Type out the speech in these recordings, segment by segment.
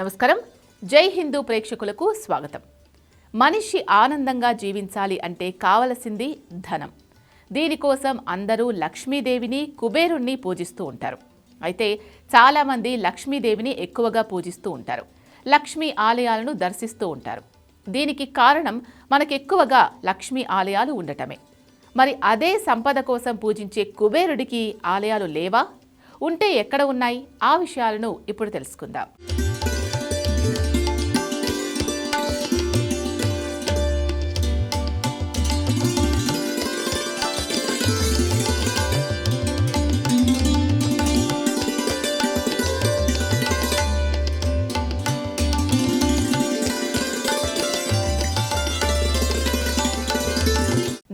నమస్కారం. జై హిందూ ప్రేక్షకులకు స్వాగతం. మనిషి ఆనందంగా జీవించాలి అంటే కావలసింది ధనం. దీనికోసం అందరూ లక్ష్మీదేవిని, కుబేరుణ్ణి పూజిస్తూ ఉంటారు. అయితే చాలామంది లక్ష్మీదేవిని ఎక్కువగా పూజిస్తూ ఉంటారు. లక్ష్మీ ఆలయాలను దర్శిస్తూ ఉంటారు. దీనికి కారణం మనకెక్కువగా లక్ష్మీ ఆలయాలు ఉండటమే. మరి అదే సంపద కోసం పూజించే కుబేరుడికి ఆలయాలు లేవా? ఉంటే ఎక్కడ ఉన్నాయి? ఆ విషయాలను ఇప్పుడు తెలుసుకుందాం.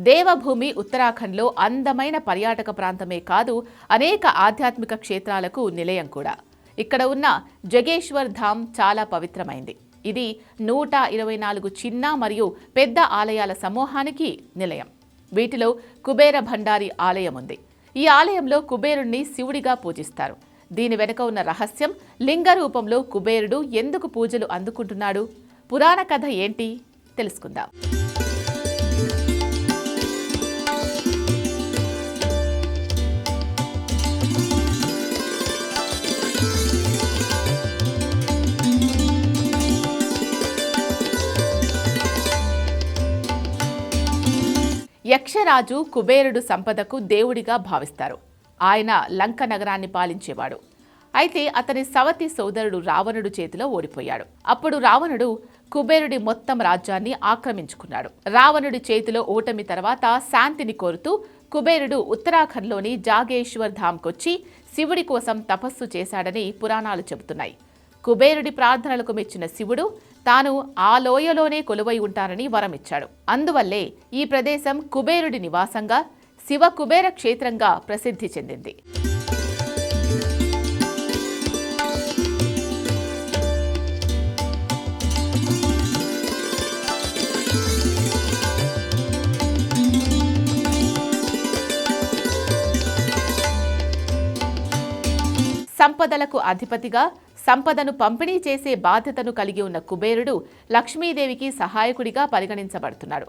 దేవభూమి ఉత్తరాఖండ్లో అందమైన పర్యాటక ప్రాంతమే కాదు, అనేక ఆధ్యాత్మిక క్షేత్రాలకు నిలయం కూడా. ఇక్కడ ఉన్న జగేశ్వర్ ధామ్ చాలా పవిత్రమైంది. ఇది 124 చిన్న మరియు పెద్ద ఆలయాల సమూహానికి నిలయం. వీటిలో కుబేర భండారి ఆలయం ఉంది. ఈ ఆలయంలో కుబేరుణ్ణి శివుడిగా పూజిస్తారు. దీని వెనుక ఉన్న రహస్యం, లింగ రూపంలో కుబేరుడు ఎందుకు పూజలు అందుకుంటున్నాడు, పురాణ కథ ఏంటి తెలుసుకుందాం. యక్షరాజు కుబేరుడు సంపదకు దేవుడిగా భావిస్తారు. ఆయన లంక నగరాన్ని పాలించేవాడు. అయితే అతని సవతి సోదరుడు రావణుడు చేతిలో ఓడిపోయాడు. అప్పుడు రావణుడు కుబేరుడి మొత్తం రాజ్యాన్ని ఆక్రమించుకున్నాడు. రావణుడి చేతిలో ఓటమి తర్వాత శాంతిని కోరుతూ కుబేరుడు ఉత్తరాఖండ్లోని జాగేశ్వర్ ధామ్కొచ్చి శివుడి కోసం తపస్సు చేశాడని పురాణాలు చెబుతున్నాయి. కుబేరుడి ప్రార్థనలకు మెచ్చిన శివుడు తాను ఆ లోయలోనే కొలువై ఉంటానని వరమిచ్చాడు. అందువల్లే ఈ ప్రదేశం కుబేరుడి నివాసంగా, శివ కుబేర క్షేత్రంగా ప్రసిద్ధి చెందింది. సంపదలకు అధిపతిగా సంపదను పంపిణీ చేసే బాధ్యతను కలిగి ఉన్న కుబేరుడు లక్ష్మీదేవికి సహాయకుడిగా పరిగణించబడుతున్నాడు.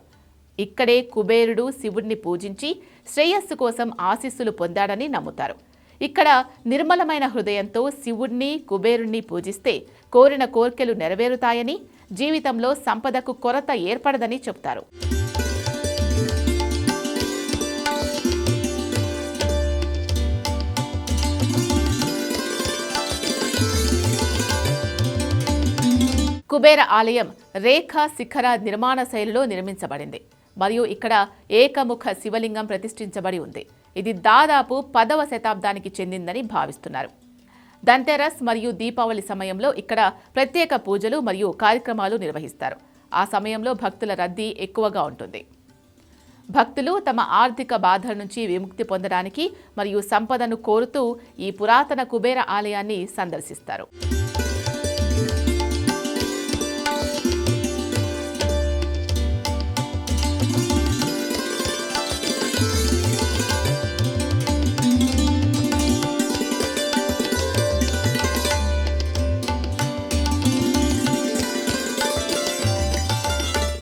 ఇక్కడే కుబేరుడు శివుడిని పూజించి శ్రేయస్సు కోసం ఆశీస్సులు పొందాడని నమ్ముతారు. ఇక్కడ నిర్మలమైన హృదయంతో శివుడిని, కుబేరుణ్ణి పూజిస్తే కోరిన కోర్కెలు నెరవేరుతాయని, జీవితంలో సంపదకు కొరత ఏర్పడదని చెబుతారు. కుబేర ఆలయం రేఖ శిఖర నిర్మాణ శైలిలో నిర్మించబడింది మరియు ఇక్కడ ఏకముఖ శివలింగం ప్రతిష్ఠించబడి ఉంది. ఇది దాదాపు 10వ శతాబ్దానికి చెందిందని భావిస్తున్నారు. ధన్తెరస్ మరియు దీపావళి సమయంలో ఇక్కడ ప్రత్యేక పూజలు మరియు కార్యక్రమాలు నిర్వహిస్తారు. ఆ సమయంలో భక్తుల రద్దీ ఎక్కువగా ఉంటుంది. భక్తులు తమ ఆర్థిక బాధల నుంచి విముక్తి పొందడానికి మరియు సంపదను కోరుతూ ఈ పురాతన కుబేర ఆలయాన్ని సందర్శిస్తారు.